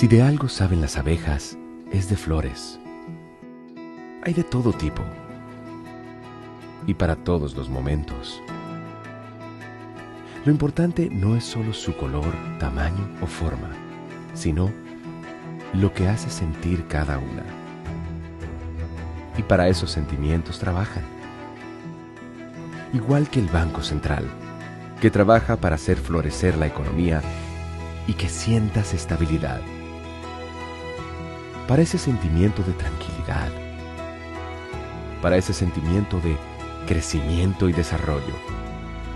Si de algo saben las abejas, es de flores. Hay de todo tipo y para todos los momentos. Lo importante no es solo su color, tamaño o forma, sino lo que hace sentir cada una. Y para esos sentimientos trabajan. Igual que el Banco Central, que trabaja para hacer florecer la economía y que sientas estabilidad. Para ese sentimiento de tranquilidad, para ese sentimiento de crecimiento y desarrollo,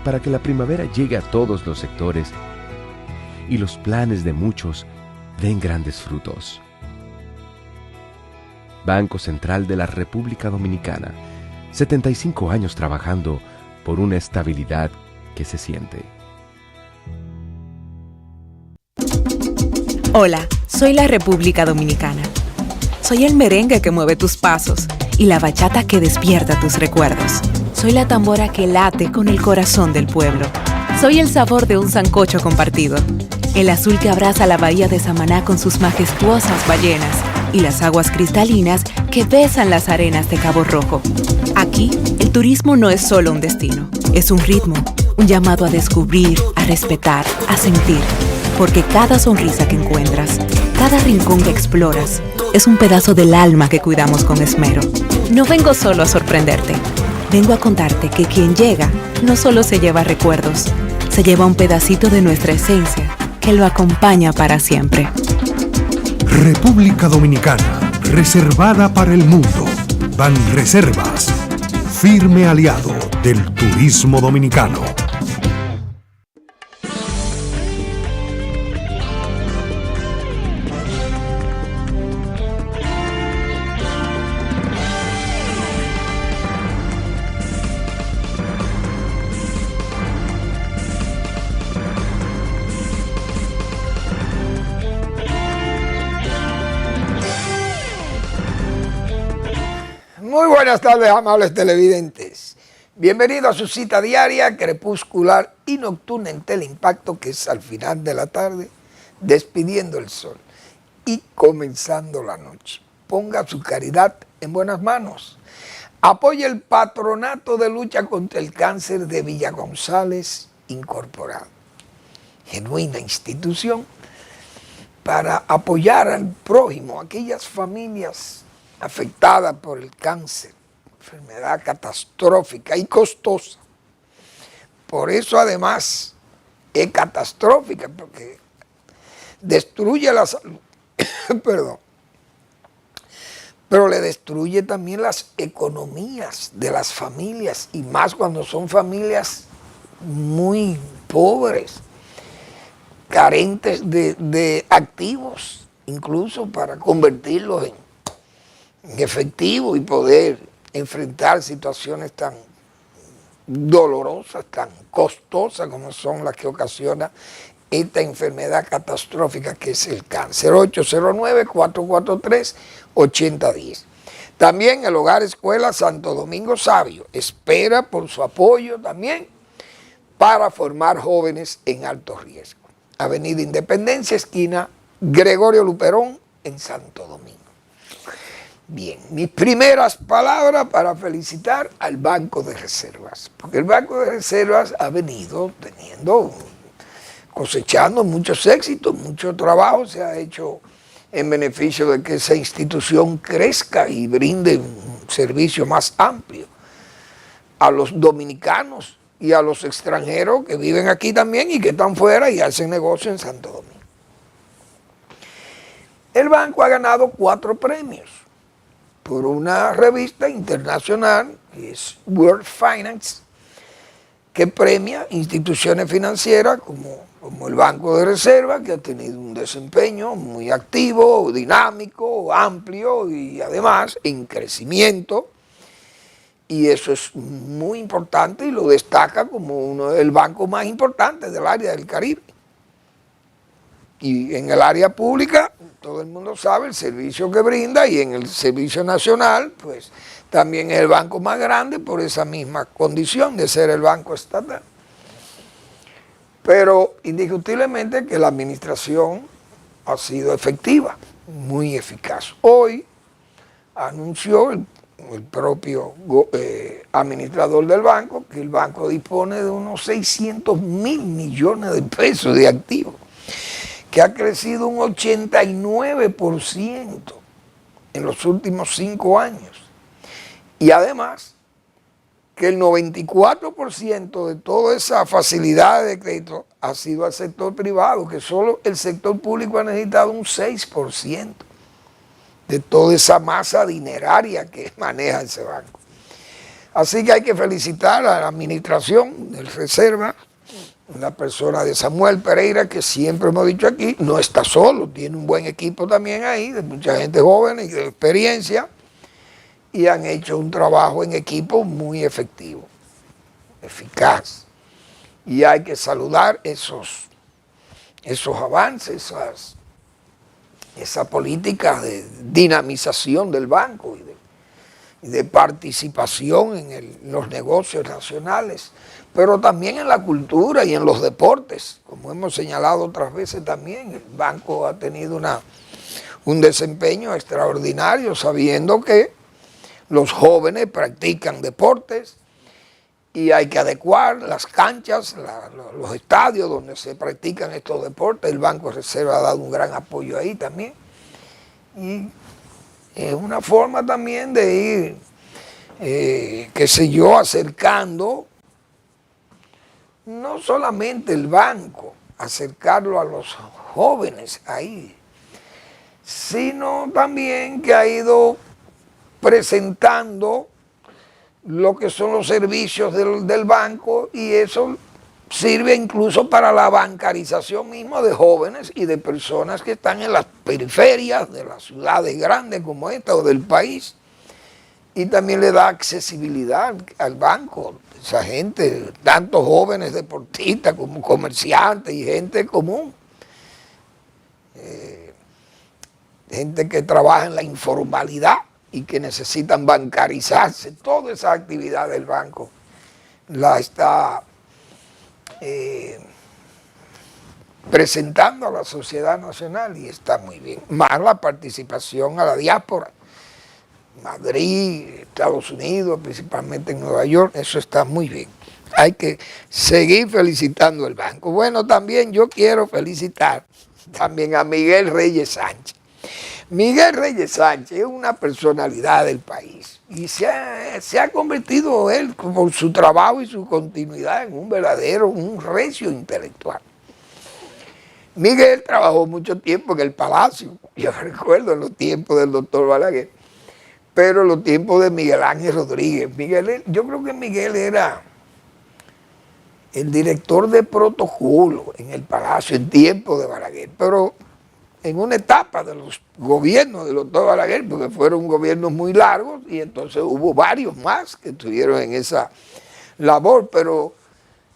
para que la primavera llegue a todos los sectores y los planes de muchos den grandes frutos. Banco Central de la República Dominicana, 75 años trabajando por una estabilidad que se siente. Hola, soy la República Dominicana. Soy el merengue que mueve tus pasos y la bachata que despierta tus recuerdos. Soy la tambora que late con el corazón del pueblo. Soy el sabor de un sancocho compartido, el azul que abraza la bahía de Samaná con sus majestuosas ballenas y las aguas cristalinas que besan las arenas de Cabo Rojo. Aquí, el turismo no es solo un destino, es un ritmo, un llamado a descubrir, a respetar, a sentir. Porque cada sonrisa que encuentras, cada rincón que exploras, es un pedazo del alma que cuidamos con esmero. No vengo solo a sorprenderte. Vengo a contarte que quien llega no solo se lleva recuerdos, se lleva un pedacito de nuestra esencia que lo acompaña para siempre. República Dominicana, reservada para el mundo. Banreservas, firme aliado del turismo dominicano. Muy buenas tardes, amables televidentes. Bienvenidos a su cita diaria, crepuscular y nocturna en Teleimpacto, que es al final de la tarde, despidiendo el sol y comenzando la noche. Ponga su caridad en buenas manos. Apoye el Patronato de Lucha contra el Cáncer de Villa González Incorporado. Genuina institución para apoyar al prójimo, aquellas familias afectada por el cáncer, enfermedad catastrófica y costosa. Por eso además es catastrófica, porque destruye la salud, perdón, pero le destruye también las economías de las familias, y más cuando son familias muy pobres, carentes de activos, incluso para convertirlos en efectivo y poder enfrentar situaciones tan dolorosas, tan costosas como son las que ocasiona esta enfermedad catastrófica que es el cáncer. 809-443-8010. También el Hogar Escuela Santo Domingo Sabio espera por su apoyo también para formar jóvenes en alto riesgo. Avenida Independencia, esquina Gregorio Luperón, en Santo Domingo. Bien, mis primeras palabras para felicitar al Banco de Reservas, porque el Banco de Reservas ha venido cosechando muchos éxitos, mucho trabajo se ha hecho en beneficio de que esa institución crezca y brinde un servicio más amplio a los dominicanos y a los extranjeros que viven aquí también y que están fuera y hacen negocio en Santo Domingo. El banco ha ganado 4 premios por una revista internacional, que es World Finance, que premia instituciones financieras como el Banco de Reserva, que ha tenido un desempeño muy activo, dinámico, amplio y además en crecimiento. Y eso es muy importante y lo destaca como el banco más importante del área del Caribe. Y en el área pública, todo el mundo sabe el servicio que brinda, y en el servicio nacional, pues también es el banco más grande por esa misma condición de ser el banco estatal. Pero indiscutiblemente que la administración ha sido efectiva, muy eficaz. Hoy anunció el propio administrador del banco que el banco dispone de unos 600 mil millones de pesos de activos, que ha crecido un 89% en los últimos 5 años. Y además, que el 94% de toda esa facilidad de crédito ha sido al sector privado, que solo el sector público ha necesitado un 6% de toda esa masa dineraria que maneja ese banco. Así que hay que felicitar a la administración del Reserva, la persona de Samuel Pereira, que siempre hemos dicho aquí, no está solo, tiene un buen equipo también ahí, de mucha gente joven y de experiencia, y han hecho un trabajo en equipo muy efectivo, eficaz. Y hay que saludar esos avances, esa política de dinamización del banco y de participación en los negocios nacionales, pero también en la cultura y en los deportes. Como hemos señalado otras veces también, el banco ha tenido un desempeño extraordinario, sabiendo que los jóvenes practican deportes y hay que adecuar las canchas, los estadios donde se practican estos deportes. El Banco de Reserva ha dado un gran apoyo ahí también. Y es una forma también de ir, qué sé yo, acercando no solamente el banco, acercarlo a los jóvenes ahí, sino también que ha ido presentando lo que son los servicios del banco, y eso sirve incluso para la bancarización misma de jóvenes y de personas que están en las periferias de las ciudades grandes como esta o del país, y también le da accesibilidad al banco. Esa gente, tanto jóvenes deportistas como comerciantes y gente común, gente que trabaja en la informalidad y que necesitan bancarizarse. Toda esa actividad del banco la está presentando a la sociedad nacional y está muy bien. Más la participación a la diáspora, Madrid, Estados Unidos, principalmente en Nueva York, eso está muy bien. Hay que seguir felicitando al banco. Bueno, también yo quiero felicitar también a Miguel Reyes Sánchez. Miguel Reyes Sánchez es una personalidad del país y se ha convertido él, por su trabajo y su continuidad, en un recio intelectual. Miguel trabajó mucho tiempo en el Palacio, yo recuerdo en los tiempos del doctor Balaguer, pero en los tiempos de Miguel Ángel Rodríguez. Yo creo que Miguel era el director de protocolo en el Palacio en tiempos de Balaguer, pero en una etapa de los gobiernos del doctor Balaguer, porque fueron gobiernos muy largos y entonces hubo varios más que estuvieron en esa labor, pero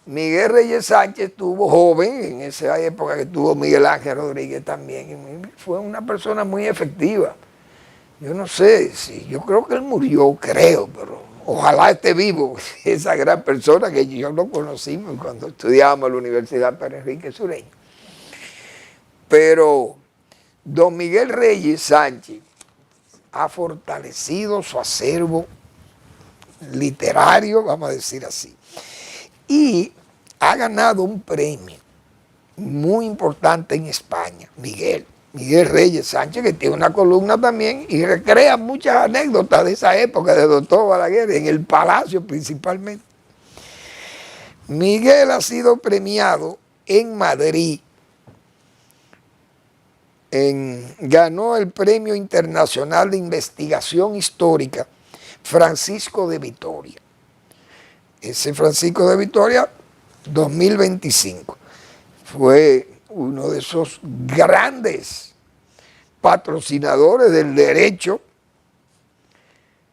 Miguel Reyes Sánchez estuvo joven en esa época que tuvo Miguel Ángel Rodríguez también, y fue una persona muy efectiva. Yo no sé, yo creo que él murió, creo, pero ojalá esté vivo, esa gran persona que yo lo conocimos cuando estudiábamos en la Universidad Pedro Enrique Sureño. Pero don Miguel Reyes Sánchez ha fortalecido su acervo literario, vamos a decir así, y ha ganado un premio muy importante en España, Miguel Reyes Sánchez, que tiene una columna también y recrea muchas anécdotas de esa época de doctor Balaguer, en el Palacio principalmente. Miguel ha sido premiado en Madrid, ganó el Premio Internacional de Investigación Histórica Francisco de Vitoria. Ese Francisco de Vitoria 2025 fue uno de esos grandes patrocinadores del derecho,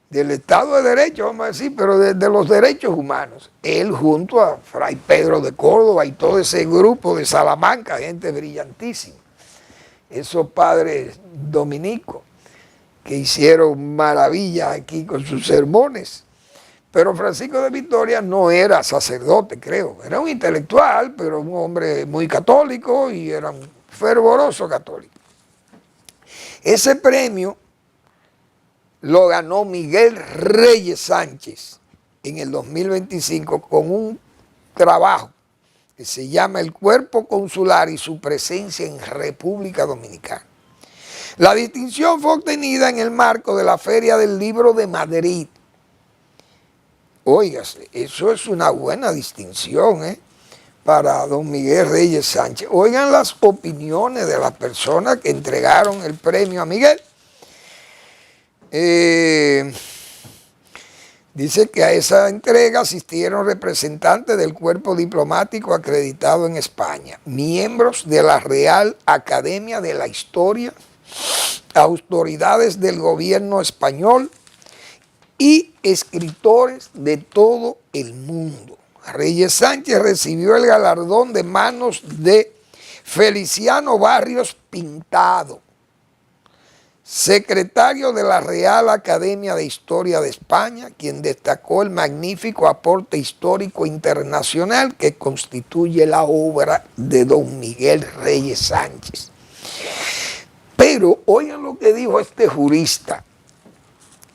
del Estado de Derecho, vamos a decir, pero de los derechos humanos. Él junto a Fray Pedro de Córdoba y todo ese grupo de Salamanca, gente brillantísima, esos padres dominicos que hicieron maravillas aquí con sus sermones. Pero Francisco de Vitoria no era sacerdote, creo. Era un intelectual, pero un hombre muy católico y era un fervoroso católico. Ese premio lo ganó Miguel Reyes Sánchez en el 2025 con un trabajo que se llama El Cuerpo Consular y su presencia en República Dominicana. La distinción fue obtenida en el marco de la Feria del Libro de Madrid. Óigase, eso es una buena distinción, para don Miguel Reyes Sánchez. Oigan las opiniones de las personas que entregaron el premio a Miguel. Dice que a esa entrega asistieron representantes del cuerpo diplomático acreditado en España, miembros de la Real Academia de la Historia, autoridades del gobierno español y escritores de todo el mundo. Reyes Sánchez recibió el galardón de manos de Feliciano Barrios Pintado, secretario de la Real Academia de Historia de España, quien destacó el magnífico aporte histórico internacional que constituye la obra de don Miguel Reyes Sánchez. Pero oigan lo que dijo este jurista,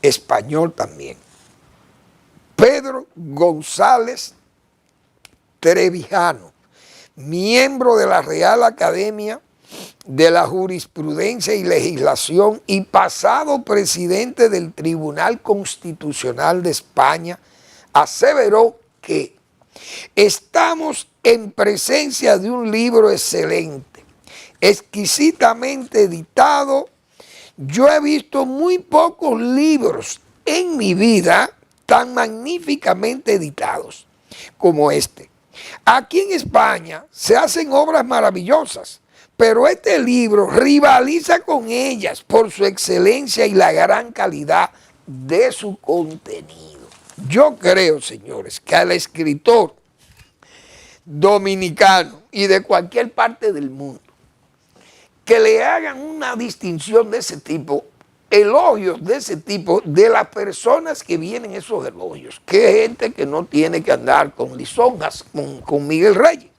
español también, Pedro González Trevijano, miembro de la Real Academia de la Jurisprudencia y Legislación y pasado presidente del Tribunal Constitucional de España, aseveró que estamos en presencia de un libro excelente, exquisitamente editado. Yo he visto muy pocos libros en mi vida tan magníficamente editados como este. Aquí en España se hacen obras maravillosas, pero este libro rivaliza con ellas por su excelencia y la gran calidad de su contenido. Yo creo, señores, que al escritor dominicano y de cualquier parte del mundo que le hagan una distinción de ese tipo, elogios de ese tipo, de las personas que vienen esos elogios, que es gente que no tiene que andar con lisonjas con Miguel Reyes.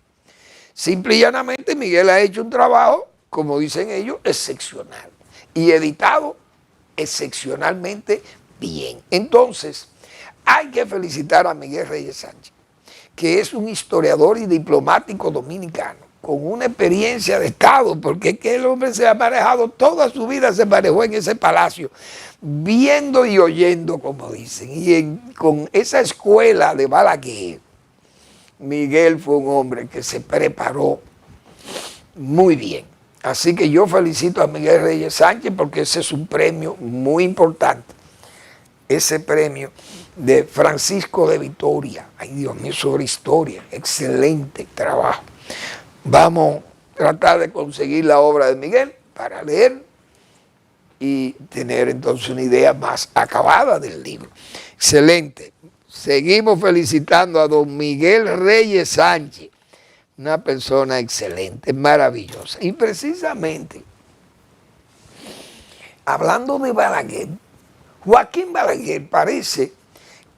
Simple y llanamente Miguel ha hecho un trabajo, como dicen ellos, excepcional y editado excepcionalmente bien. Entonces, hay que felicitar a Miguel Reyes Sánchez, que es un historiador y diplomático dominicano con una experiencia de Estado, porque es que el hombre se ha manejado toda su vida, se manejó en ese palacio, viendo y oyendo, como dicen, y con esa escuela de Balaguer. Miguel fue un hombre que se preparó muy bien. Así que yo felicito a Miguel Reyes Sánchez porque ese es un premio muy importante. Ese premio de Francisco de Vitoria. Ay, Dios mío, sobre historia. Excelente trabajo. Vamos a tratar de conseguir la obra de Miguel para leer y tener entonces una idea más acabada del libro. Excelente. Seguimos felicitando a don Miguel Reyes Sánchez, una persona excelente, maravillosa. Y precisamente, hablando de Balaguer, Joaquín Balaguer parece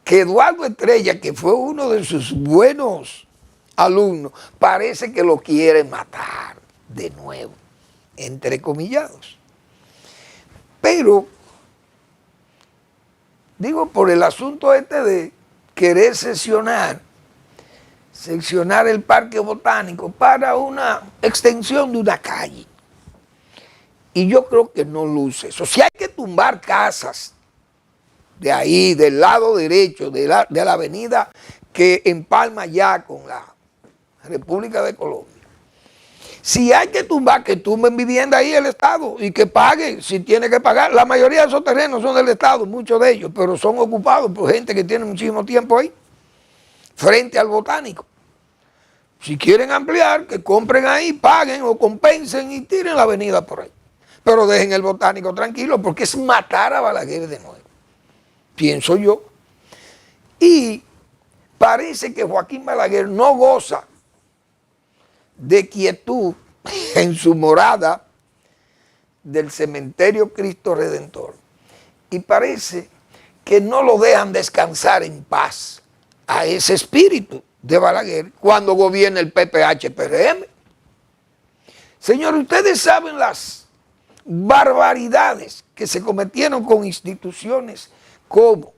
que Eduardo Estrella, que fue uno de sus buenos alumnos, parece que lo quiere matar de nuevo, entrecomillados. Pero, digo, por el asunto este de querer seccionar el parque botánico para una extensión de una calle. Y yo creo que no luce eso. Si hay que tumbar casas de ahí, del lado derecho de la avenida que empalma ya con la República de Colombia. Si hay que tumbar, que tumben vivienda ahí el Estado y que pague si tiene que pagar. La mayoría de esos terrenos son del Estado, muchos de ellos, pero son ocupados por gente que tiene muchísimo tiempo ahí, frente al botánico. Si quieren ampliar, que compren ahí, paguen o compensen y tiren la avenida por ahí. Pero dejen el botánico tranquilo porque es matar a Balaguer de nuevo, pienso yo. Y parece que Joaquín Balaguer no goza de quietud en su morada del cementerio Cristo Redentor. Y parece que no lo dejan descansar en paz a ese espíritu de Balaguer cuando gobierna el PPH-PRM. Señores, ustedes saben barbaridades que se cometieron con instituciones como,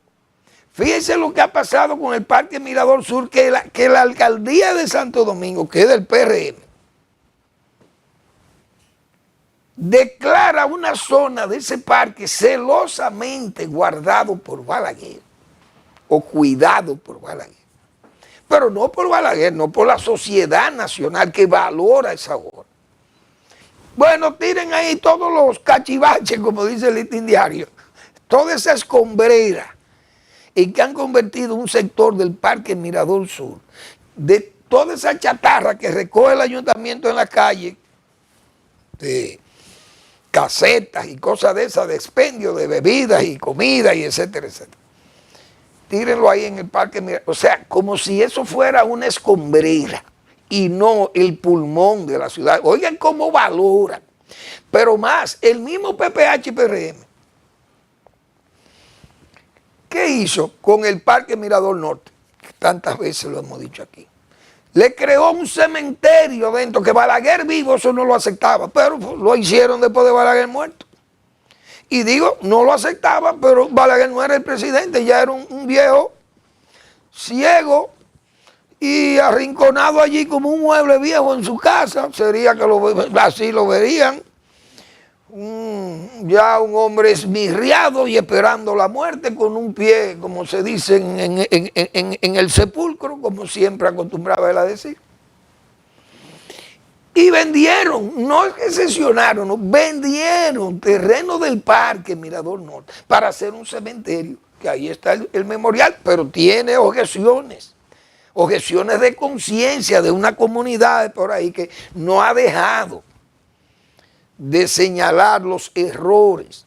fíjense lo que ha pasado con el Parque Mirador Sur, que la alcaldía de Santo Domingo, que es del PRM, declara una zona de ese parque celosamente guardado por Balaguer o cuidado por Balaguer. Pero no por Balaguer, no por la sociedad nacional que valora esa obra. Bueno, tiren ahí todos los cachivaches, como dice el Listín Diario, toda esa escombrera en que han convertido un sector del Parque Mirador Sur, de toda esa chatarra que recoge el ayuntamiento en la calle, de casetas y cosas de esas, de expendio de bebidas y comida y etcétera, etcétera. Tírenlo ahí en el Parque Mirador, o sea, como si eso fuera una escombrera y no el pulmón de la ciudad. Oigan cómo valoran. Pero más, el mismo PPH y PRM, ¿qué hizo con el Parque Mirador Norte? Tantas veces lo hemos dicho aquí. Le creó un cementerio dentro, que Balaguer vivo eso no lo aceptaba, pero lo hicieron después de Balaguer muerto. Y digo, no lo aceptaba, pero Balaguer no era el presidente, ya era un viejo ciego y arrinconado allí como un mueble viejo en su casa. Sería que así lo verían. Ya un hombre esmirriado y esperando la muerte con un pie, como se dice, en el sepulcro, como siempre acostumbraba él a decir. Y vendieron, no es que sesionaron, no, vendieron terreno del Parque Mirador Norte para hacer un cementerio, que ahí está el memorial, pero tiene objeciones de conciencia de una comunidad por ahí que no ha dejado de señalar los errores,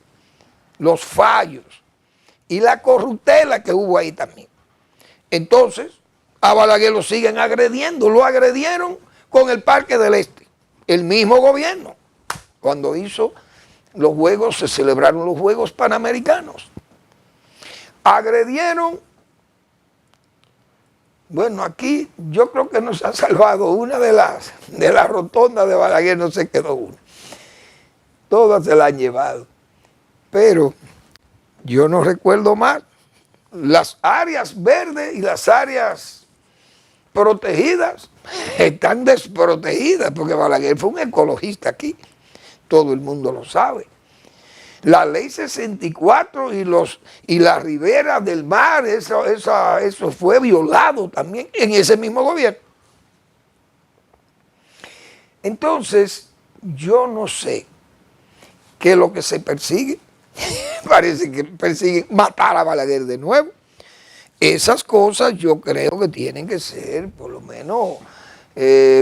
los fallos y la corruptela que hubo ahí también. Entonces, a Balaguer lo siguen agrediendo, lo agredieron con el Parque del Este, el mismo gobierno, cuando hizo los Juegos, se celebraron los Juegos Panamericanos. Agredieron, bueno, aquí yo creo que nos ha salvado una de las rotondas de Balaguer, no se quedó una. Todas se la han llevado. Pero yo no recuerdo más. Las áreas verdes y las áreas protegidas están desprotegidas, porque Balaguer fue un ecologista aquí. Todo el mundo lo sabe. La ley 64 y la ribera del mar, eso fue violado también en ese mismo gobierno. Entonces, yo no sé qué es lo que se persigue. Parece que persiguen matar a Balaguer de nuevo. Esas cosas yo creo que tienen que ser, por lo menos,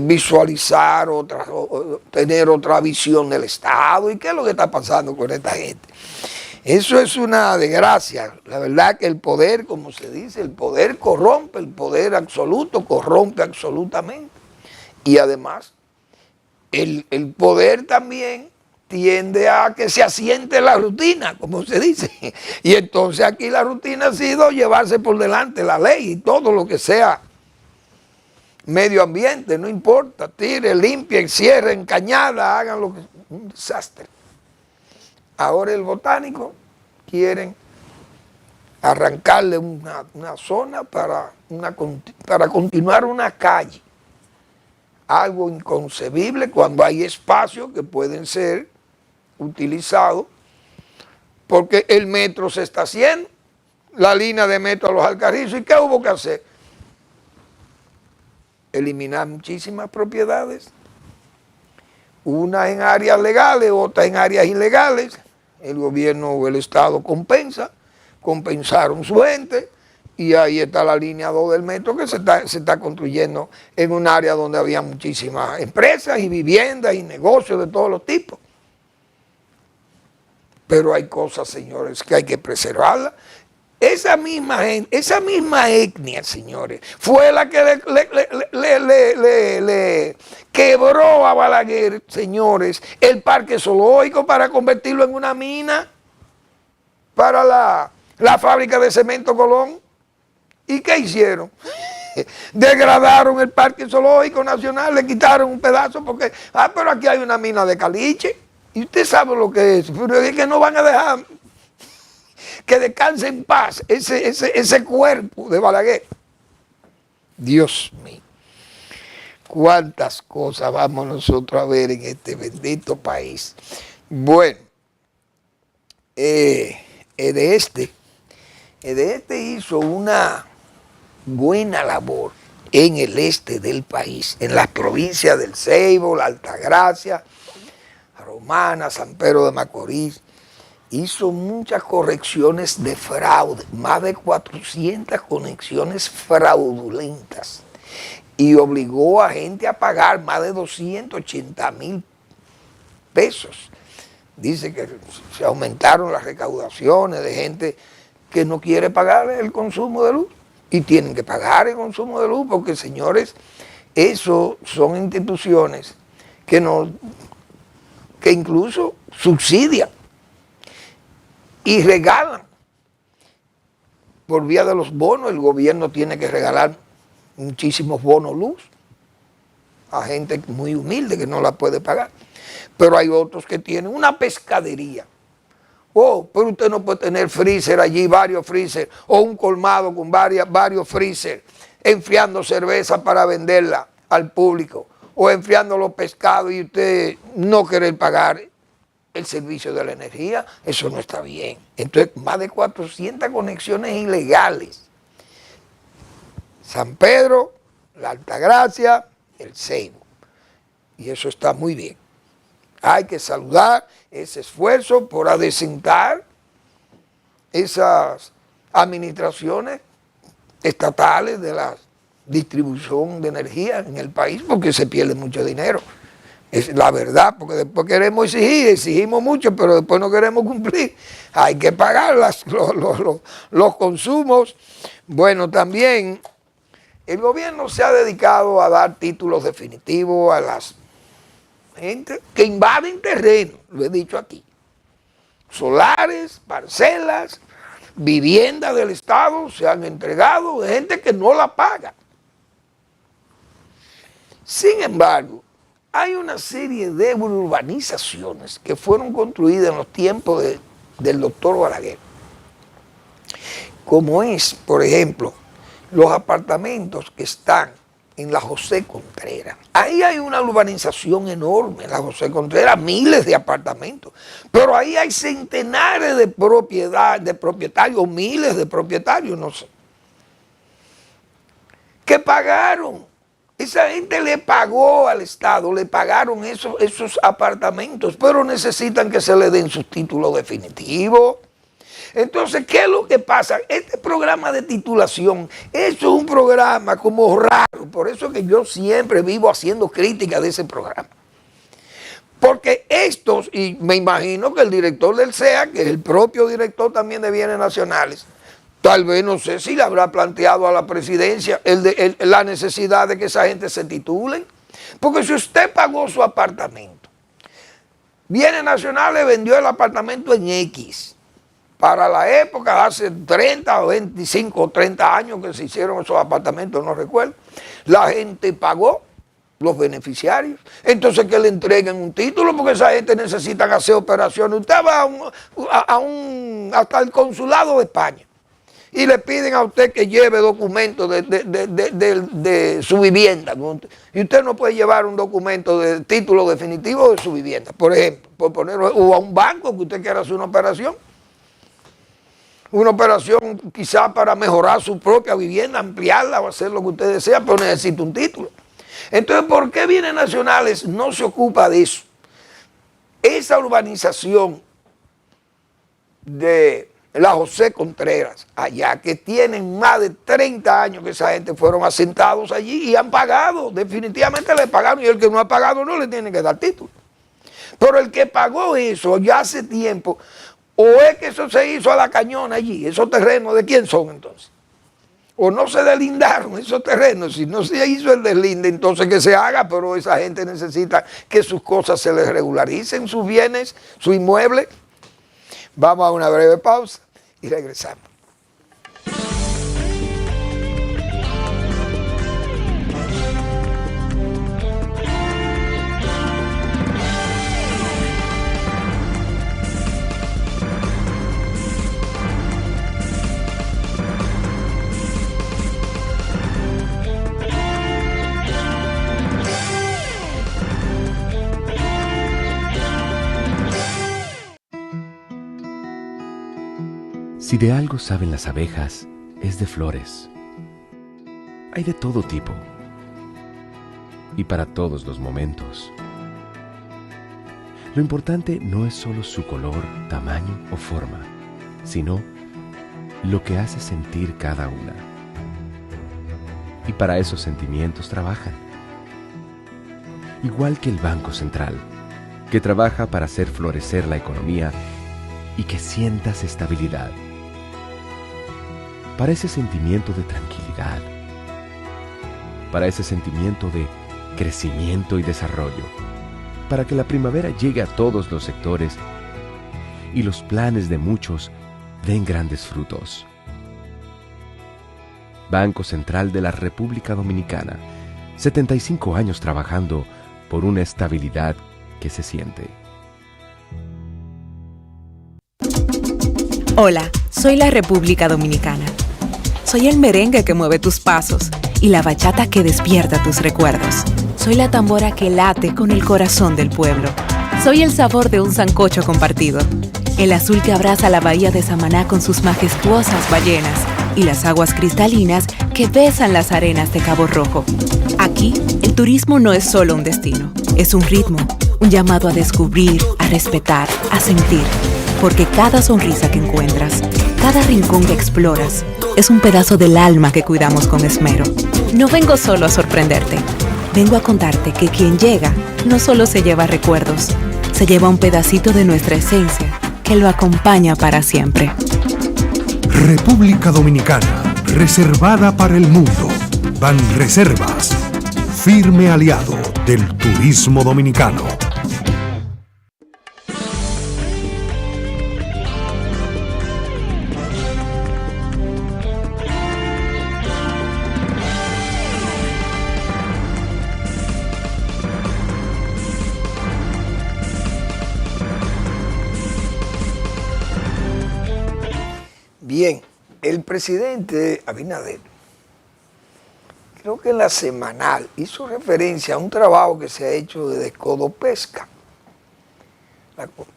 visualizar tener otra visión del Estado y qué es lo que está pasando con esta gente. Eso es una desgracia. La verdad que el poder, como se dice, el poder corrompe, el poder absoluto corrompe absolutamente. Y además, el poder también tiende a que se asiente la rutina, como se dice. Y entonces aquí la rutina ha sido llevarse por delante la ley y todo lo que sea medio ambiente, no importa, tire, limpien, cierren, cañada, hagan lo que... Un desastre. Ahora el botánico quieren arrancarle una zona para continuar una calle. Algo inconcebible cuando hay espacios que pueden ser utilizados, porque el metro se está haciendo, la línea de metro a los Alcarrizos, ¿y qué hubo que hacer? Eliminar muchísimas propiedades, una en áreas legales, otra en áreas ilegales. El gobierno o el Estado compensaron su gente, y ahí está la línea 2 del metro que se está construyendo en un área donde había muchísimas empresas y viviendas y negocios de todos los tipos. Pero hay cosas, señores, que hay que preservarlas. Esa misma gente, esa misma etnia, señores, fue la que le quebró a Balaguer, señores, el parque zoológico para convertirlo en una mina para la fábrica de cemento Colón. ¿Y qué hicieron? Degradaron el Parque Zoológico Nacional, le quitaron un pedazo porque, pero aquí hay una mina de caliche. Y usted sabe lo que es, pero es que no van a dejar que descanse en paz ese cuerpo de Balaguer. Dios mío, cuántas cosas vamos nosotros a ver en este bendito país. Bueno, EDESTE hizo una buena labor en el este del país, en las provincias del Ceibo, la Altagracia, Romana, San Pedro de Macorís. Hizo muchas correcciones de fraude, más de 400 conexiones fraudulentas, y obligó a gente a pagar más de 280,000 pesos. Dice que se aumentaron las recaudaciones de gente que no quiere pagar el consumo de luz, y tienen que pagar el consumo de luz porque, señores, eso son instituciones que incluso subsidian y regalan por vía de los bonos. El gobierno tiene que regalar muchísimos bonos luz a gente muy humilde que no la puede pagar. Pero hay otros que tienen una pescadería. Oh, pero usted no puede tener freezer allí, varios freezer, o un colmado con varios freezer, enfriando cerveza para venderla al público, o enfriando los pescados y usted no querer pagar el servicio de la energía. Eso no está bien. Entonces, más de 400 conexiones ilegales. San Pedro, la Altagracia, el Ceibo. Y eso está muy bien. Hay que saludar ese esfuerzo por adecentar esas administraciones estatales de la distribución de energía en el país, porque se pierde mucho dinero. Es la verdad, porque después queremos exigimos mucho, pero después no queremos cumplir. Hay que pagar los consumos. Bueno, también el gobierno se ha dedicado a dar títulos definitivos a las gente que invaden terreno, lo he dicho aquí. Solares, parcelas, viviendas del Estado se han entregado de gente que no la paga. Sin embargo, hay una serie de urbanizaciones que fueron construidas en los tiempos del doctor Balaguer, como es, por ejemplo, los apartamentos que están en la José Contreras. Ahí hay una urbanización enorme en la José Contreras, miles de apartamentos, pero ahí hay centenares de propietarios, miles de propietarios, no sé, que pagaron. Esa gente le pagó al Estado, le pagaron esos apartamentos, pero necesitan que se le den sus títulos definitivos. Entonces, ¿qué es lo que pasa? Este programa de titulación, eso es un programa como raro, por eso es que yo siempre vivo haciendo crítica de ese programa. Porque estos, y me imagino que el director del CEA, que es el propio director también de Bienes Nacionales, tal vez, no sé si le habrá planteado a la presidencia la necesidad de que esa gente se titulen. Porque si usted pagó su apartamento, Bienes Nacionales vendió el apartamento en X. Para la época, hace 30 o 25 o 30 años que se hicieron esos apartamentos, no recuerdo, la gente pagó, los beneficiarios, entonces que le entreguen un título, porque esa gente necesita hacer operaciones. Usted va hasta el consulado de España y le piden a usted que lleve documentos de su vivienda, ¿no? Y usted no puede llevar un documento de título definitivo de su vivienda, por ejemplo, por ponerlo, o a un banco que usted quiera hacer una operación quizá para mejorar su propia vivienda, ampliarla o hacer lo que usted desea, pero necesita un título. Entonces, ¿por qué Bienes Nacionales no se ocupa de eso? Esa urbanización de la José Contreras, allá, que tienen más de 30 años que esa gente fueron asentados allí y han pagado, definitivamente le pagaron, y el que no ha pagado no le tiene que dar título. Pero el que pagó eso ya hace tiempo, o es que eso se hizo a la cañona allí, esos terrenos, ¿de quién son entonces? O no se deslindaron esos terrenos. Si no se hizo el deslinde, entonces que se haga, pero esa gente necesita que sus cosas se les regularicen, sus bienes, su inmueble. Vamos a una breve pausa y regresamos. Si de algo saben las abejas, es de flores. Hay de todo tipo y para todos los momentos. Lo importante no es solo su color, tamaño o forma, sino lo que hace sentir cada una. Y para esos sentimientos trabajan. Igual que el Banco Central, que trabaja para hacer florecer la economía y que sientas estabilidad. Para ese sentimiento de tranquilidad, para ese sentimiento de crecimiento y desarrollo, para que la primavera llegue a todos los sectores y los planes de muchos den grandes frutos. Banco Central de la República Dominicana, 75 años trabajando por una estabilidad que se siente. Hola, soy la República Dominicana. Soy el merengue que mueve tus pasos y la bachata que despierta tus recuerdos. Soy la tambora que late con el corazón del pueblo. Soy el sabor de un sancocho compartido, el azul que abraza la bahía de Samaná con sus majestuosas ballenas y las aguas cristalinas que besan las arenas de Cabo Rojo. Aquí, el turismo no es solo un destino, es un ritmo, un llamado a descubrir, a respetar, a sentir. Porque cada sonrisa que encuentras, cada rincón que exploras, es un pedazo del alma que cuidamos con esmero. No vengo solo a sorprenderte, vengo a contarte que quien llega no solo se lleva recuerdos, se lleva un pedacito de nuestra esencia que lo acompaña para siempre. República Dominicana, reservada para el mundo. Banreservas, firme aliado del turismo dominicano. Bien, el presidente Abinader, creo que en la semanal, hizo referencia a un trabajo que se ha hecho desde Codopesca.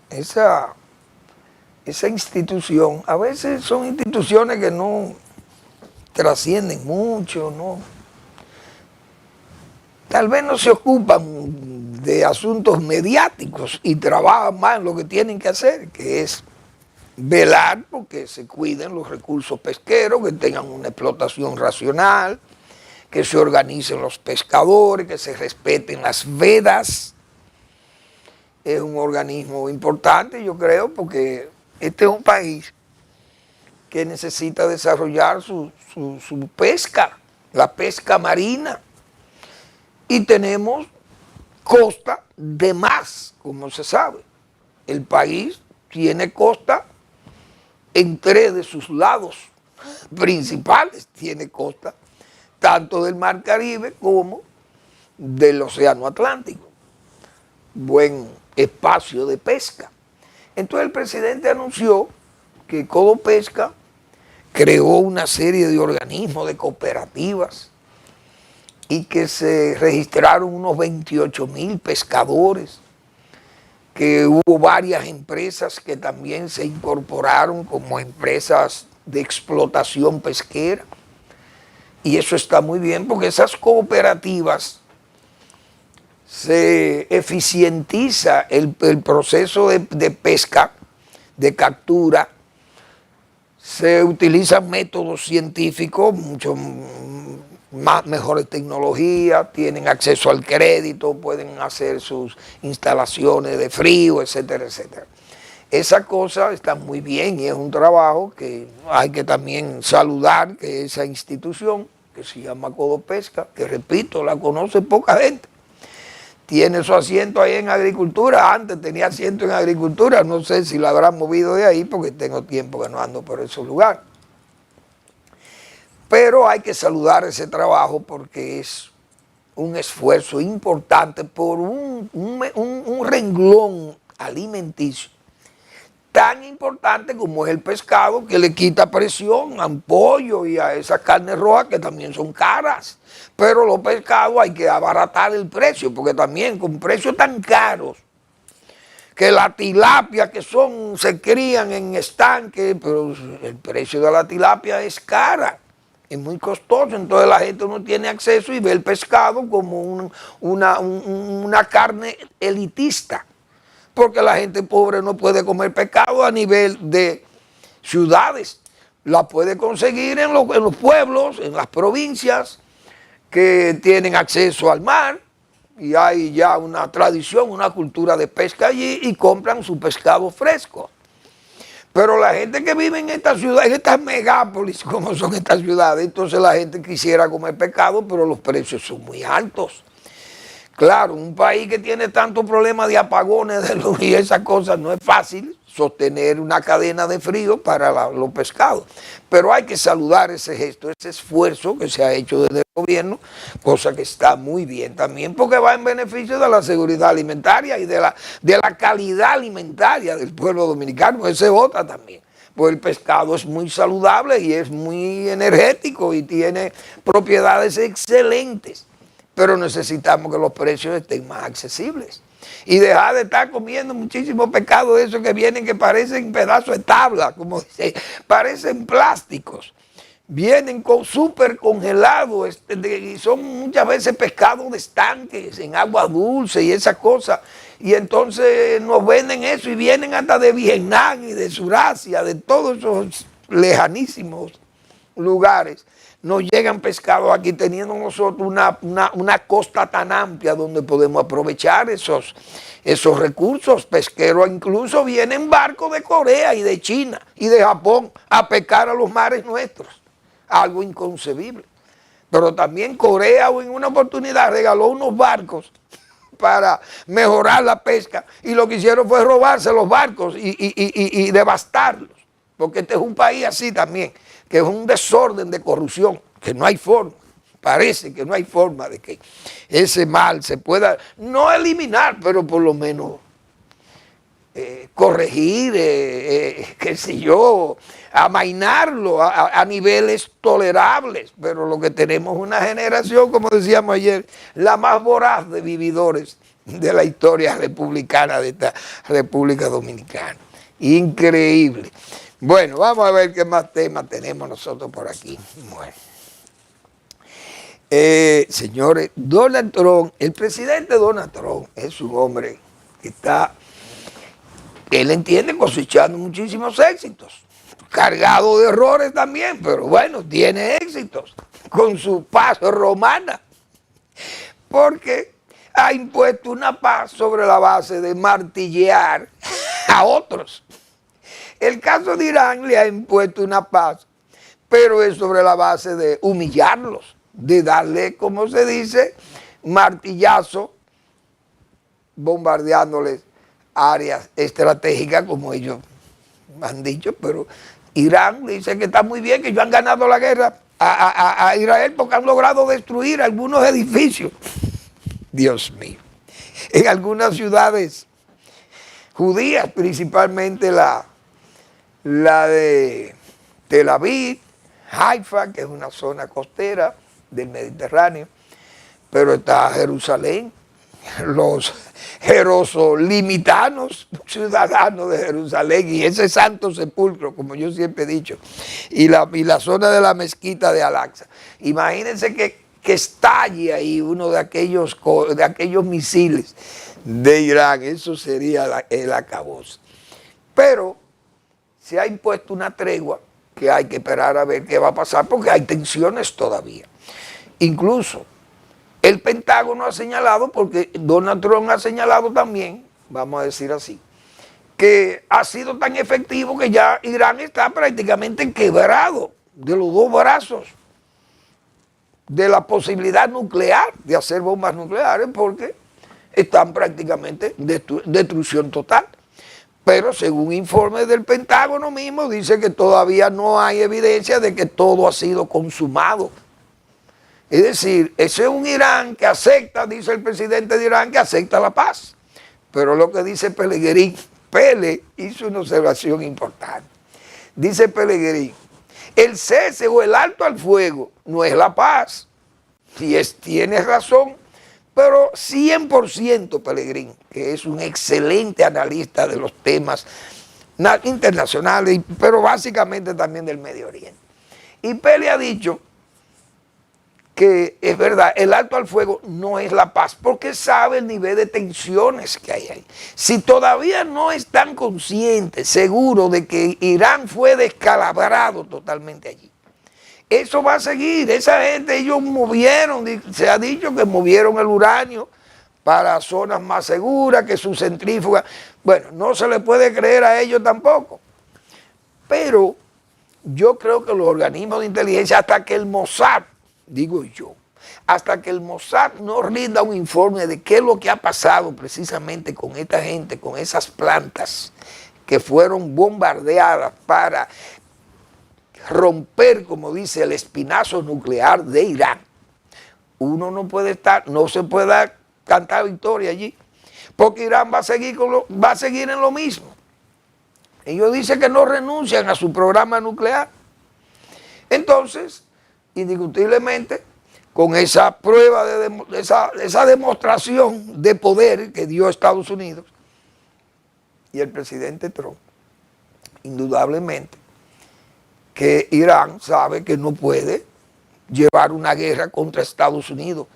Esa institución, a veces son instituciones que no trascienden mucho, ¿no? Tal vez no se ocupan de asuntos mediáticos y trabajan más en lo que tienen que hacer, que es velar porque se cuiden los recursos pesqueros, que tengan una explotación racional, que se organicen los pescadores, que se respeten las vedas. Es un organismo importante, yo creo, porque este es un país que necesita desarrollar su pesca, la pesca marina. Y tenemos costa de más, como se sabe. El país tiene costa en 3 de sus lados principales, tiene costa tanto del Mar Caribe como del Océano Atlántico. Buen espacio de pesca. Entonces el presidente anunció que Codopesca creó una serie de organismos, de cooperativas, y que se registraron unos 28,000 pescadores, que hubo varias empresas que también se incorporaron como empresas de explotación pesquera. Y eso está muy bien porque esas cooperativas se eficientiza el proceso de pesca, de captura, se utilizan métodos científicos, mucho más mejores tecnologías, tienen acceso al crédito, pueden hacer sus instalaciones de frío, etcétera, etcétera. Esa cosa está muy bien y es un trabajo que hay que también saludar, que esa institución que se llama Codopesca, que repito, la conoce poca gente, tiene su asiento ahí en agricultura. Antes tenía asiento en agricultura, no sé si la habrán movido de ahí porque tengo tiempo que no ando por esos lugares. Pero hay que saludar ese trabajo porque es un esfuerzo importante por un renglón alimenticio tan importante como es el pescado, que le quita presión al pollo y a esas carnes rojas que también son caras. Pero los pescados hay que abaratar el precio, porque también con precios tan caros que la tilapia se crían en estanques, pero el precio de la tilapia es cara, es muy costoso, entonces la gente no tiene acceso y ve el pescado como una carne elitista, porque la gente pobre no puede comer pescado a nivel de ciudades, la puede conseguir en los pueblos, en las provincias que tienen acceso al mar, y hay ya una tradición, una cultura de pesca allí y compran su pescado fresco. Pero la gente que vive en estas ciudades, en estas megápolis, como son estas ciudades, entonces la gente quisiera comer pescado, pero los precios son muy altos. Claro, un país que tiene tantos problemas de apagones de luz y esas cosas, no es fácil sostener una cadena de frío para los pescados. Pero hay que saludar ese gesto, ese esfuerzo que se ha hecho desde el gobierno, cosa que está muy bien también, porque va en beneficio de la seguridad alimentaria y de la calidad alimentaria del pueblo dominicano. Ese vota también. Pues el pescado es muy saludable y es muy energético y tiene propiedades excelentes. Pero necesitamos que los precios estén más accesibles y dejar de estar comiendo muchísimo pescado de esos que vienen que parecen pedazos de tabla, como dice, parecen plásticos, vienen súper congelados, y son muchas veces pescados de estanques en agua dulce y esas cosas, y entonces nos venden eso y vienen hasta de Vietnam y de Surasia, de todos esos lejanísimos lugares. Nos llegan pescados aquí, teniendo nosotros una costa tan amplia donde podemos aprovechar esos recursos pesqueros. Incluso vienen barcos de Corea y de China y de Japón a pescar a los mares nuestros. Algo inconcebible. Pero también Corea en una oportunidad regaló unos barcos para mejorar la pesca y lo que hicieron fue robarse los barcos y devastarlos. Porque este es un país así también, que es un desorden de corrupción, que no hay forma, parece que no hay forma de que ese mal se pueda, no eliminar, pero por lo menos corregir, qué sé yo, amainarlo a niveles tolerables. Pero lo que tenemos es una generación, como decíamos ayer, la más voraz de vividores de la historia republicana de esta República Dominicana. Increíble. Bueno, vamos a ver qué más temas tenemos nosotros por aquí. Bueno. Señores, Donald Trump, el presidente Donald Trump es un hombre que él entiende cosechando muchísimos éxitos, cargado de errores también, pero bueno, tiene éxitos con su paz romana, porque ha impuesto una paz sobre la base de martillear a otros. El caso de Irán le ha impuesto una paz, pero es sobre la base de humillarlos, de darle, como se dice, martillazo, bombardeándoles áreas estratégicas, como ellos han dicho. Pero Irán dice que está muy bien, que ellos han ganado la guerra a Israel porque han logrado destruir algunos edificios. Dios mío. En algunas ciudades judías, principalmente la de Tel Aviv, Haifa, que es una zona costera del Mediterráneo, pero está Jerusalén, los jerosolimitanos, ciudadanos de Jerusalén, y ese santo sepulcro, como yo siempre he dicho, y la zona de la mezquita de Al-Aqsa. Imagínense que estalle ahí uno de aquellos misiles de Irán, eso sería el acabose. Pero se ha impuesto una tregua que hay que esperar a ver qué va a pasar, porque hay tensiones todavía. Incluso el Pentágono ha señalado, porque Donald Trump ha señalado también, vamos a decir así, que ha sido tan efectivo que ya Irán está prácticamente quebrado de los dos brazos de la posibilidad nuclear, de hacer bombas nucleares, porque están prácticamente en destrucción total. Pero según informes del Pentágono mismo, dice que todavía no hay evidencia de que todo ha sido consumado. Es decir, ese es un Irán que acepta, dice el presidente de Irán, que acepta la paz. Pero lo que dice Pellegrini, Pele hizo una observación importante. Dice Pellegrini, el cese o el alto al fuego no es la paz. Tienes razón, pero 100% Pelegrín, que es un excelente analista de los temas internacionales, pero básicamente también del Medio Oriente. Y Pele ha dicho que es verdad, el alto al fuego no es la paz, porque sabe el nivel de tensiones que hay ahí. Si todavía no están conscientes, seguros de que Irán fue descalabrado totalmente allí, eso va a seguir. Esa gente, ellos movieron, se ha dicho que movieron el uranio para zonas más seguras, que sus centrífugas, bueno, no se le puede creer a ellos tampoco. Pero yo creo que los organismos de inteligencia, hasta que el Mossad, digo yo, hasta que el Mossad no rinda un informe de qué es lo que ha pasado precisamente con esta gente, con esas plantas que fueron bombardeadas para romper, como dice, el espinazo nuclear de Irán, uno no puede estar, no se puede cantar victoria allí, porque Irán va a seguir en lo mismo. Ellos dicen que no renuncian a su programa nuclear. Entonces, indiscutiblemente, con esa prueba, esa demostración de poder que dio Estados Unidos y el presidente Trump, indudablemente que Irán sabe que no puede llevar una guerra contra Estados Unidos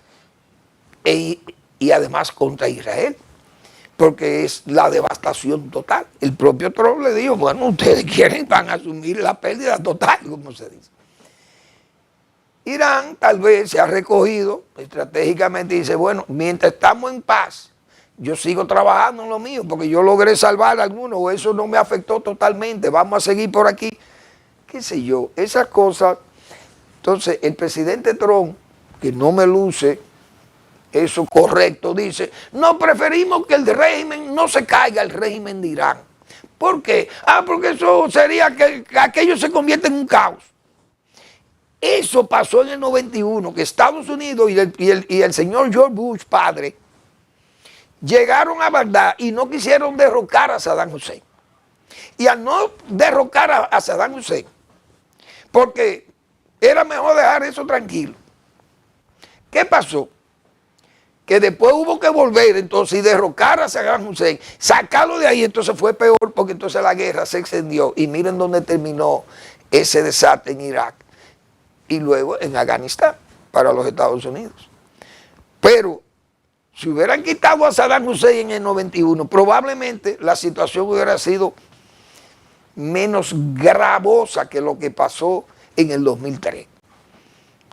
y además contra Israel, porque es la devastación total. El propio Trump le dijo, bueno, ustedes quieren, van a asumir la pérdida total, como se dice. Irán tal vez se ha recogido estratégicamente y dice, bueno, mientras estamos en paz, yo sigo trabajando en lo mío, porque yo logré salvar a algunos, o eso no me afectó totalmente, vamos a seguir por aquí, qué sé yo, esas cosas. Entonces, el presidente Trump, que no me luce eso correcto, dice, no, preferimos que el régimen no se caiga, el régimen de Irán. ¿Por qué? Porque eso sería que aquello se convierte en un caos. Eso pasó en el 91, que Estados Unidos y el señor George Bush, padre, llegaron a Bagdad y no quisieron derrocar a Saddam Hussein. Y al no derrocar a Saddam Hussein, porque era mejor dejar eso tranquilo, ¿qué pasó? Que después hubo que volver entonces y derrocar a Saddam Hussein, sacarlo de ahí, entonces fue peor, porque entonces la guerra se extendió y miren dónde terminó ese desastre en Irak y luego en Afganistán para los Estados Unidos. Pero si hubieran quitado a Saddam Hussein en el 91, probablemente la situación hubiera sido menos gravosa que lo que pasó en el 2003.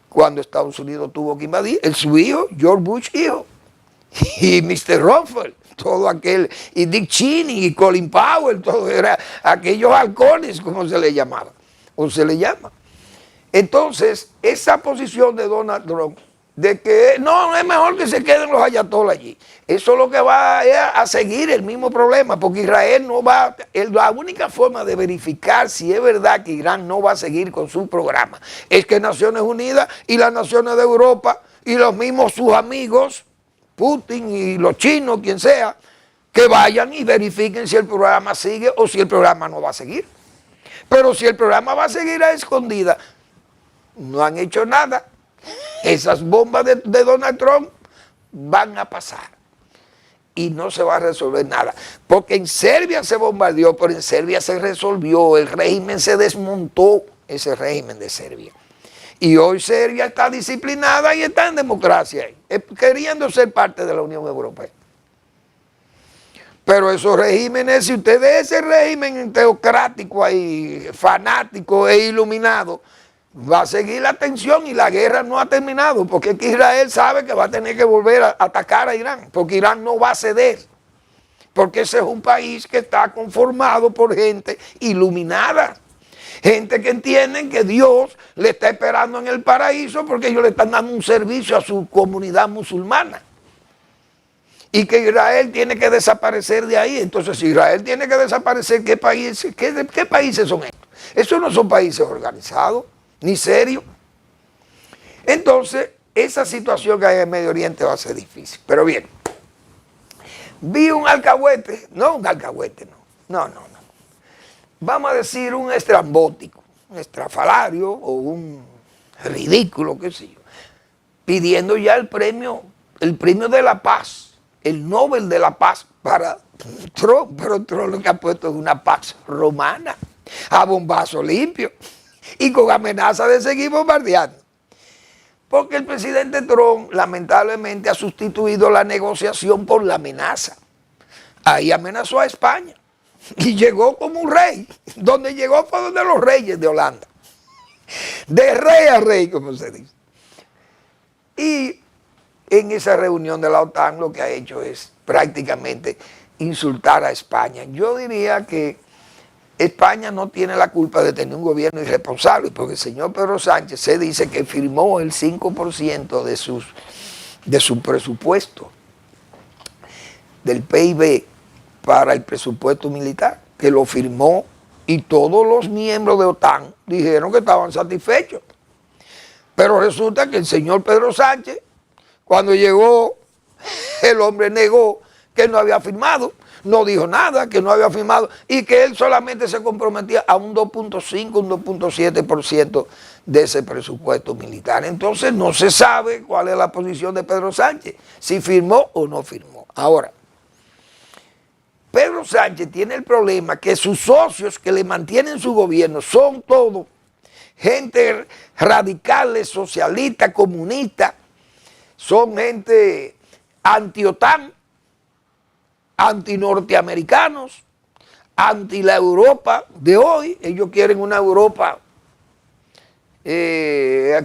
Cuando Estados Unidos tuvo que invadir, su hijo, George Bush hijo, y Mr. Rumsfeld, todo aquel, y Dick Cheney, y Colin Powell, todo era aquellos halcones, como se le llamaba, o se le llama. Entonces, esa posición de Donald Trump, de que no, es mejor que se queden los ayatolás allí, eso lo que va a seguir el mismo problema, porque Israel no va, la única forma de verificar si es verdad que Irán no va a seguir con su programa, es que Naciones Unidas y las naciones de Europa y los mismos sus amigos, Putin y los chinos, quien sea, que vayan y verifiquen si el programa sigue o si el programa no va a seguir. Pero si el programa va a seguir a escondida, no han hecho nada. Esas bombas de Donald Trump van a pasar y no se va a resolver nada, porque en Serbia se bombardeó, pero en Serbia se resolvió, el régimen se desmontó, ese régimen de Serbia, y hoy Serbia está disciplinada y está en democracia, queriendo ser parte de la Unión Europea. Pero esos regímenes, si usted ve ese régimen teocrático ahí, fanático e iluminado, va a seguir la tensión y la guerra no ha terminado, porque es que Israel sabe que va a tener que volver a atacar a Irán, porque Irán no va a ceder, porque ese es un país que está conformado por gente iluminada, gente que entienden que Dios le está esperando en el paraíso porque ellos le están dando un servicio a su comunidad musulmana y que Israel tiene que desaparecer de ahí. Entonces, si Israel tiene que desaparecer, ¿qué países son estos? Esos no son países organizados ni serio. Entonces, esa situación que hay en Medio Oriente va a ser difícil. Pero bien, vi un alcahuete, no un alcahuete, no. Vamos a decir un estrambótico, un estrafalario o un ridículo, qué sé yo, pidiendo ya el premio el premio de la paz, el Nobel de la Paz para Trump, pero Trump lo que ha puesto es una paz romana, a bombazo limpio y con amenaza de seguir bombardeando. Porque el presidente Trump lamentablemente ha sustituido la negociación por la amenaza. Ahí amenazó a España y llegó como un rey. Donde llegó fue donde los reyes de Holanda. De rey a rey, como se dice. Y en esa reunión de la OTAN lo que ha hecho es prácticamente insultar a España. Yo diría que España no tiene la culpa de tener un gobierno irresponsable, porque el señor Pedro Sánchez se dice que firmó el 5% de su presupuesto, del PIB, para el presupuesto militar, que lo firmó, y todos los miembros de OTAN dijeron que estaban satisfechos. Pero resulta que el señor Pedro Sánchez, cuando llegó, el hombre negó que no había firmado, no dijo nada, que no había firmado, y que él solamente se comprometía a un 2.5, un 2.7% de ese presupuesto militar. Entonces no se sabe cuál es la posición de Pedro Sánchez, si firmó o no firmó. Ahora, Pedro Sánchez tiene el problema que sus socios que le mantienen su gobierno son todos gente radicales, socialistas, comunistas, son gente anti-OTAN, anti-norteamericanos, anti la Europa de hoy. Ellos quieren una Europa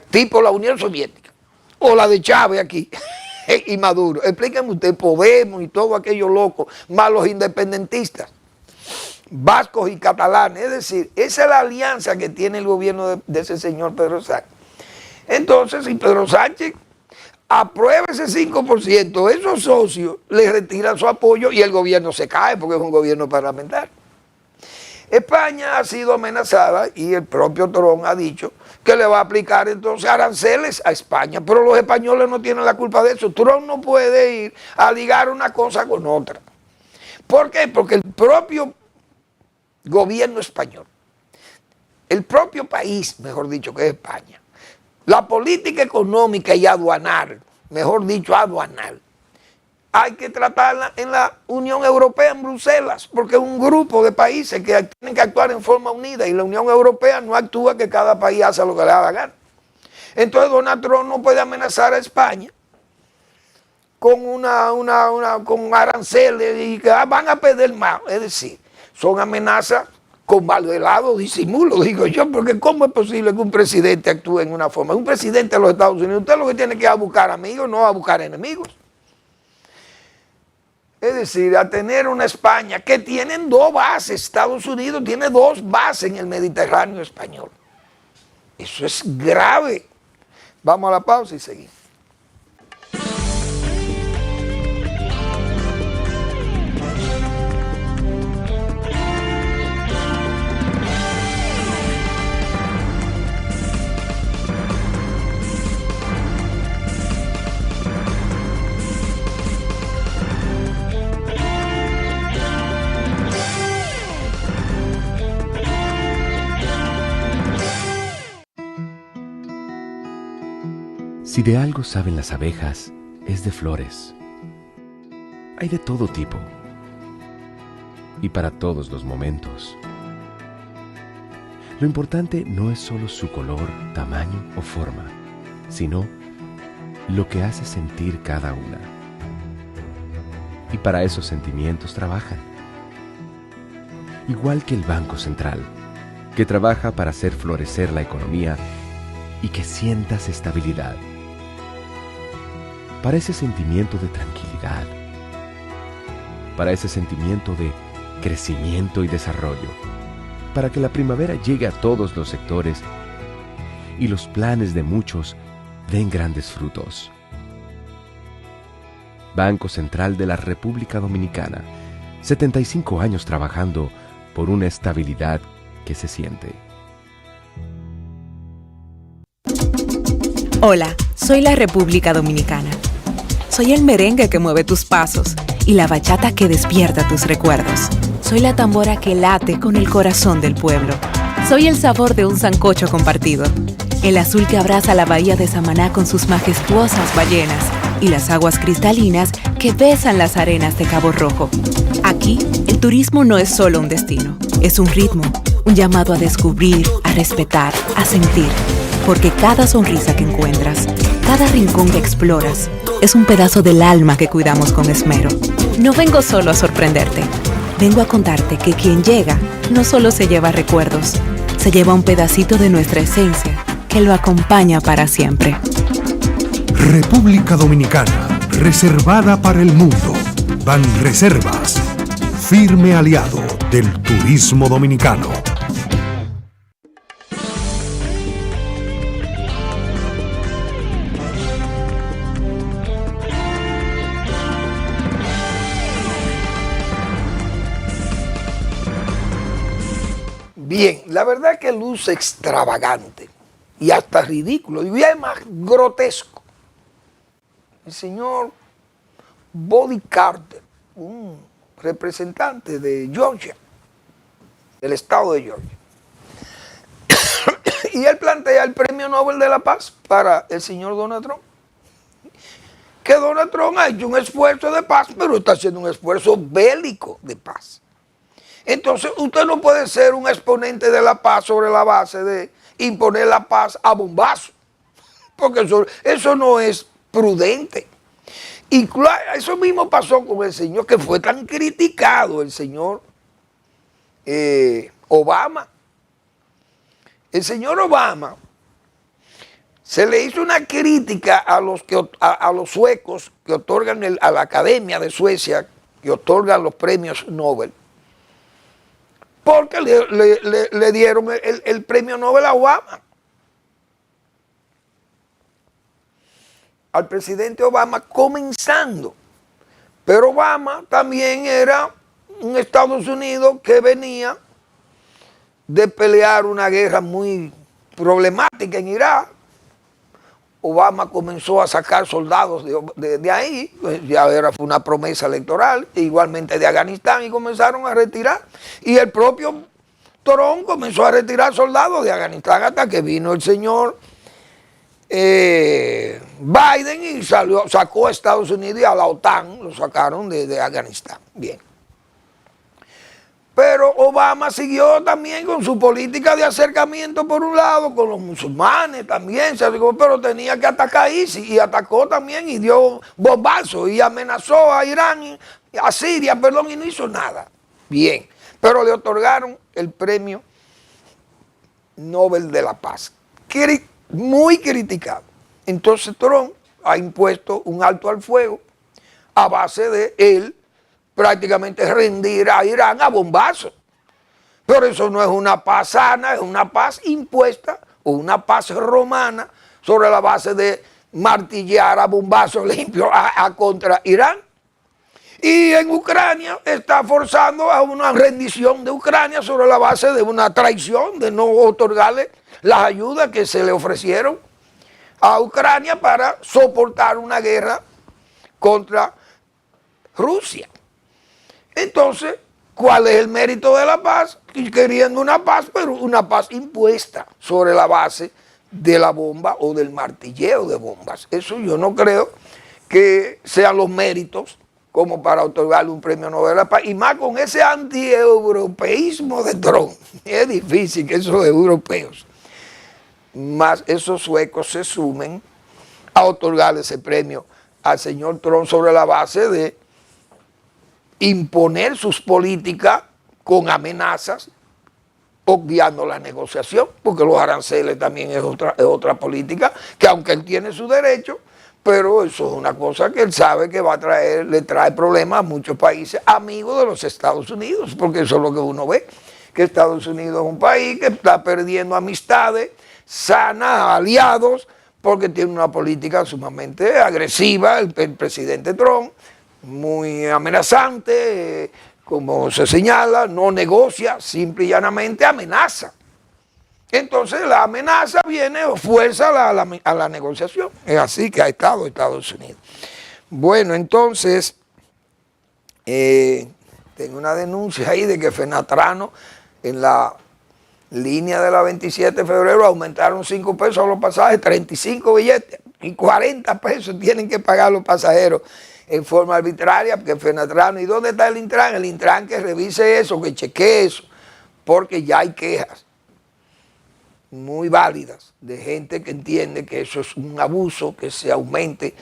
tipo la Unión Soviética o la de Chávez aquí y Maduro. Explíquenme usted, Podemos y todo aquello loco, más los independentistas, vascos y catalanes. Es decir, esa es la alianza que tiene el gobierno de ese señor Pedro Sánchez. Entonces, si Pedro Sánchez aprueba ese 5%, esos socios le retiran su apoyo y el gobierno se cae porque es un gobierno parlamentario. España ha sido amenazada y el propio Trump ha dicho que le va a aplicar entonces aranceles a España, pero los españoles no tienen la culpa de eso. Trump no puede ir a ligar una cosa con otra. ¿Por qué? Porque el propio gobierno español, el propio país, mejor dicho, que es España, la política económica y aduanal, mejor dicho, aduanal, hay que tratarla en la Unión Europea, en Bruselas, porque es un grupo de países que tienen que actuar en forma unida y la Unión Europea no actúa, que cada país hace lo que le da la gana. Entonces Donald Trump no puede amenazar a España con con aranceles y que van a perder más. Es decir, son amenazas con malvelado disimulo, digo yo, porque ¿cómo es posible que un presidente actúe en una forma? Un presidente de los Estados Unidos, usted lo que tiene que ir a buscar amigos, no a buscar enemigos. Es decir, a tener una España que tienen 2 bases, Estados Unidos tiene 2 bases en el Mediterráneo español. Eso es grave. Vamos a la pausa y seguimos. Si de algo saben las abejas, es de flores. Hay de todo tipo y para todos los momentos. Lo importante no es solo su color, tamaño o forma, sino lo que hace sentir cada una. Y para esos sentimientos trabajan. Igual que el Banco Central, que trabaja para hacer florecer la economía y que sientas estabilidad. Para ese sentimiento de tranquilidad, para ese sentimiento de crecimiento y desarrollo, para que la primavera llegue a todos los sectores y los planes de muchos den grandes frutos. Banco Central de la República Dominicana, 75 años trabajando por una estabilidad que se siente. Hola, soy la República Dominicana. Soy el merengue que mueve tus pasos y la bachata que despierta tus recuerdos. Soy la tambora que late con el corazón del pueblo. Soy el sabor de un sancocho compartido. El azul que abraza la bahía de Samaná con sus majestuosas ballenas y las aguas cristalinas que besan las arenas de Cabo Rojo. Aquí, el turismo no es solo un destino, es un ritmo, un llamado a descubrir, a respetar, a sentir. Porque cada sonrisa que encuentras, cada rincón que exploras, es un pedazo del alma que cuidamos con esmero. No vengo solo a sorprenderte, vengo a contarte que quien llega no solo se lleva recuerdos, se lleva un pedacito de nuestra esencia que lo acompaña para siempre. República Dominicana, reservada para el mundo. Banreservas, firme aliado del turismo dominicano. Bien, la verdad que luce extravagante y hasta ridículo, y es más grotesco. El señor Bobby Carter, un representante de Georgia, del estado de Georgia, y él plantea el Premio Nobel de la Paz para el señor Donald Trump. Que Donald Trump ha hecho un esfuerzo de paz, pero está haciendo un esfuerzo bélico de paz. Entonces, usted no puede ser un exponente de la paz sobre la base de imponer la paz a bombazo, porque eso no es prudente. Y claro, eso mismo pasó con el señor que fue tan criticado, el señor Obama. El señor Obama se le hizo una crítica a los suecos que otorgan a la Academia de Suecia, que otorgan los premios Nobel, porque le dieron el premio Nobel a Obama. Al presidente Obama comenzando. Pero Obama también era un Estados Unidos que venía de pelear una guerra muy problemática en Irak. Obama comenzó a sacar soldados de ahí, pues ya fue una promesa electoral, igualmente de Afganistán, y comenzaron a retirar. Y el propio Trump comenzó a retirar soldados de Afganistán hasta que vino el señor Biden y sacó a Estados Unidos y a la OTAN, lo sacaron de Afganistán. Bien. Pero Obama siguió también con su política de acercamiento por un lado, con los musulmanes también, pero tenía que atacar ISIS y atacó también y dio bombazos y amenazó a Irán, a Siria, y no hizo nada. Bien, pero le otorgaron el premio Nobel de la Paz, muy criticado. Entonces Trump ha impuesto un alto al fuego a base de él prácticamente rendir a Irán a bombazos. Pero eso no es una paz sana, es una paz impuesta o una paz romana sobre la base de martillear a bombazos limpios contra Irán. Y en Ucrania está forzando a una rendición de Ucrania sobre la base de una traición, de no otorgarle las ayudas que se le ofrecieron a Ucrania para soportar una guerra contra Rusia. Entonces, ¿cuál es el mérito de la paz? Queriendo una paz, pero una paz impuesta sobre la base de la bomba o del martilleo de bombas. Eso yo no creo que sean los méritos como para otorgarle un premio Nobel de la Paz. Y más con ese anti-europeísmo de Trump. Es difícil que esos europeos, más esos suecos, se sumen a otorgarle ese premio al señor Trump sobre la base de imponer sus políticas con amenazas, obviando la negociación, porque los aranceles también es otra política, que aunque él tiene su derecho, pero eso es una cosa que él sabe que le trae problemas a muchos países amigos de los Estados Unidos, porque eso es lo que uno ve, que Estados Unidos es un país que está perdiendo amistades sanas, aliados, porque tiene una política sumamente agresiva, el presidente Trump, muy amenazante, como se señala, no negocia, simple y llanamente amenaza. Entonces la amenaza viene o fuerza a la negociación. Es así que ha estado Estados Unidos. Bueno, entonces, tengo una denuncia ahí de que Fenatrano en la Línea de la 27 de febrero aumentaron 5 pesos los pasajes, 35 billetes y 40 pesos tienen que pagar los pasajeros en forma arbitraria, porque Fenatrano, ¿y dónde está el Intran? El Intran que revise eso, que chequee eso, porque ya hay quejas muy válidas de gente que entiende que eso es un abuso, que se aumente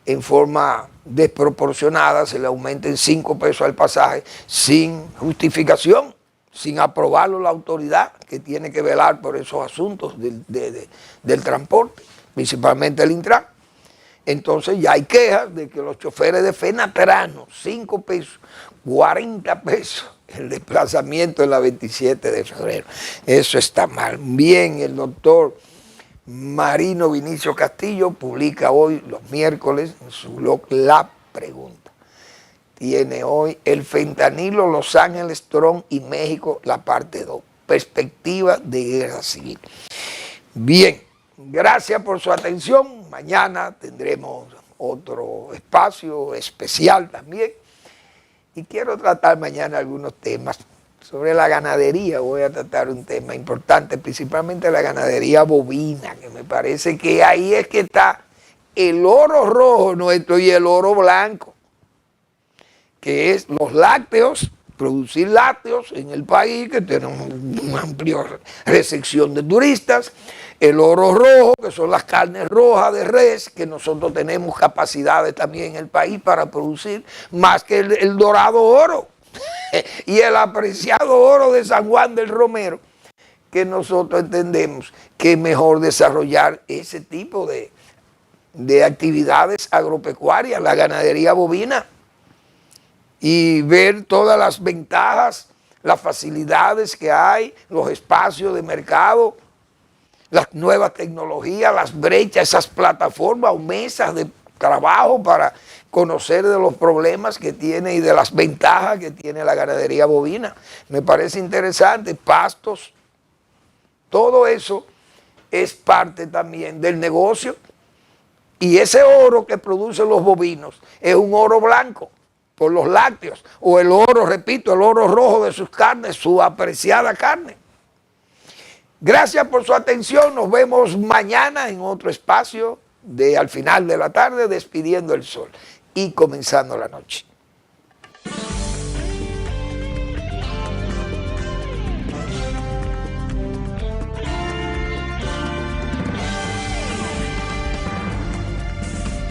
en forma desproporcionada, se le aumenten 5 pesos al pasaje sin justificación, sin aprobarlo la autoridad que tiene que velar por esos asuntos del transporte, principalmente el Intran. Entonces ya hay quejas de que los choferes de Fenatrano, 5 pesos, 40 pesos el desplazamiento en la 27 de febrero. Eso está mal. Bien, el doctor Marino Vinicio Castillo publica hoy, los miércoles, en su blog La Pregunta. Tiene hoy el fentanilo, Los Ángeles, Trump y México, la parte 2. Perspectiva de guerra civil. Bien, gracias por su atención. Mañana tendremos otro espacio especial también. Y quiero tratar mañana algunos temas sobre la ganadería. Voy a tratar un tema importante, principalmente la ganadería bovina, que me parece que ahí es que está el oro rojo nuestro y el oro blanco, que es los lácteos, producir lácteos en el país, que tenemos una amplia recepción de turistas, el oro rojo, que son las carnes rojas de res, que nosotros tenemos capacidades también en el país para producir, más que el dorado oro y el apreciado oro de San Juan del Romero, que nosotros entendemos que es mejor desarrollar ese tipo de actividades agropecuarias, la ganadería bovina, y ver todas las ventajas, las facilidades que hay, los espacios de mercado, las nuevas tecnologías, las brechas, esas plataformas o mesas de trabajo para conocer de los problemas que tiene y de las ventajas que tiene la ganadería bovina. Me parece interesante, pastos, todo eso es parte también del negocio, y ese oro que producen los bovinos es un oro blanco por los lácteos, o el oro, repito, el oro rojo de sus carnes, su apreciada carne. Gracias por su atención, nos vemos mañana en otro espacio de al final de la tarde, despidiendo el sol y comenzando la noche.